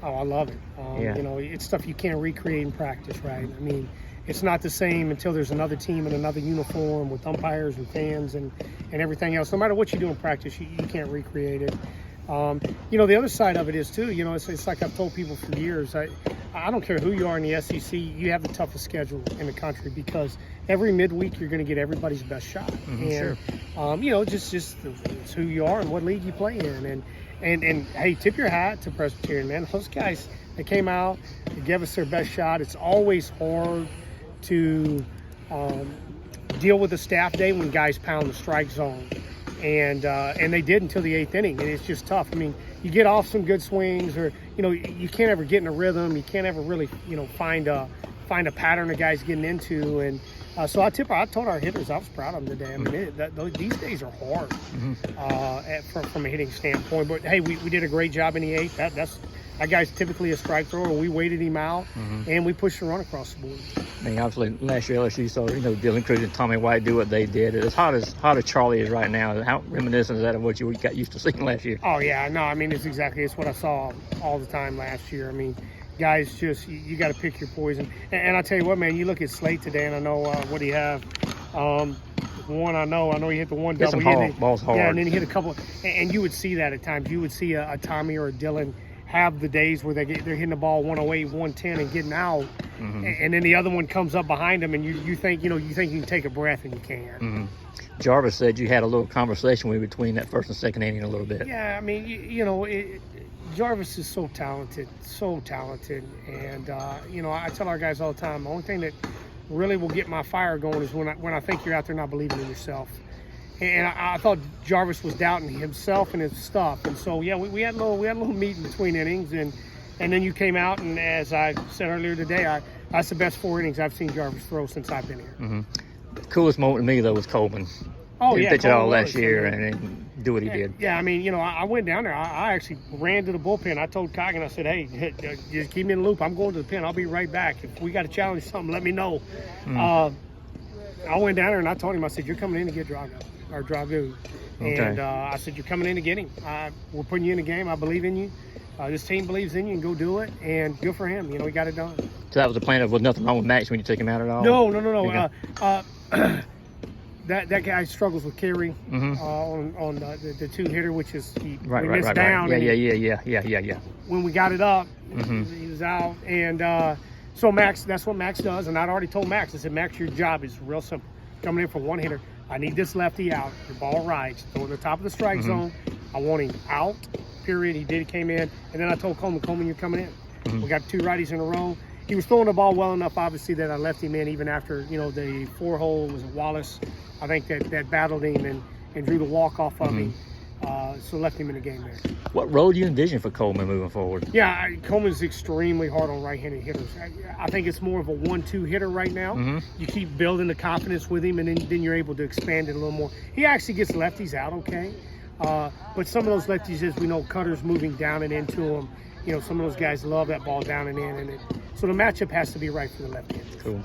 Oh, I love it. Yeah. You know, it's stuff you can't recreate in practice, right? I mean, it's not the same until there's another team in another uniform with umpires and fans and everything else. No matter what you do in practice, you can't recreate it. You know, the other side of it is, too, you know, it's like I've told people for years, I don't care who you are in the SEC, you have the toughest schedule in the country because every midweek you're going to get everybody's best shot. Sure. You know, just it's who you are and what league you play in. And hey, tip your hat to Presbyterian, man. Those guys, they came out, they gave us their best shot. It's always hard to deal with a staff day when guys pound the strike zone. And they did until the 8th inning, and it's just tough. I mean, you get off some good swings, or you know, you can't ever get in a rhythm. You can't ever really, you know, find a pattern of guys getting into. And so I told our hitters I was proud of them today. I mean, these days are hard from a hitting standpoint. But hey, we did a great job in the 8th. That guy's typically a strike thrower. We waited him out, and we pushed the run across the board. I mean, obviously, last year LSU saw, you know, Dylan Cruz and Tommy White do what they did. As hot as Charlie is right now, how reminiscent is that of what you got used to seeing last year? Oh, yeah. No, I mean, it's what I saw all the time last year. I mean, guys just, you got to pick your poison. And I tell you what, man, you look at Slate today, and I know what do you have? One, I know he hit the one double. Balls hard. Yeah, and then he hit a couple. And you would see that at times. You would see a Tommy or a Dylan have the days where they're hitting the ball 108, 110 and getting out, and then the other one comes up behind them, and you think you can take a breath, and you can't. Jarvis said you had a little conversation with between that first and second inning a little bit. Yeah, I mean, you know, Jarvis is so talented, and you know, I tell our guys all the time, the only thing that really will get my fire going is when I think you're out there not believing in yourself. And I thought Jarvis was doubting himself and his stuff. And so, yeah, we had a little meet in between innings. And then you came out, and as I said earlier today, that's the best 4 innings I've seen Jarvis throw since I've been here. The coolest moment to me, though, was Coleman. Oh, he yeah. pitched it all last year and do what he did. Yeah, I mean, you know, I went down there. I actually ran to the bullpen. I told Coggin, I said, hey, just keep me in the loop. I'm going to the pen. I'll be right back. If we got to challenge something, let me know. I went down there, and I told him, I said, you're coming in to get Drago. Okay. And I said, you're coming in to get him. We're putting you in the game. I believe in you. This team believes in you, and go do it. And good for him. You know, he got it done. So that was the plan of, was nothing wrong with Max when you took him out at all? No. Okay. That guy struggles with carry on the 2-hitter, which is he missed right. down. Yeah. When we got it up, he was out. And so Max, that's what Max does. And I'd already told Max, I said, Max, your job is real simple. Coming in for 1 hitter. I need this lefty out. The ball rides. Throw in the top of the strike zone. I want him out, period. He did. He came in. And then I told Coleman, you're coming in. We got 2 righties in a row. He was throwing the ball well enough, obviously, that I left him in even after, you know, the 4-hole was Wallace. I think that battled him and drew the walk off of him. So left him in the game there. What role do you envision for Coleman moving forward? Yeah, Coleman's extremely hard on right-handed hitters. I think it's more of a 1-2 hitter right now. You keep building the confidence with him, and then you're able to expand it a little more. He actually gets lefties out okay. But some of those lefties, as we know, cutters moving down and into them. You know, some of those guys love that ball down and in. So the matchup has to be right for the left-handers. Cool.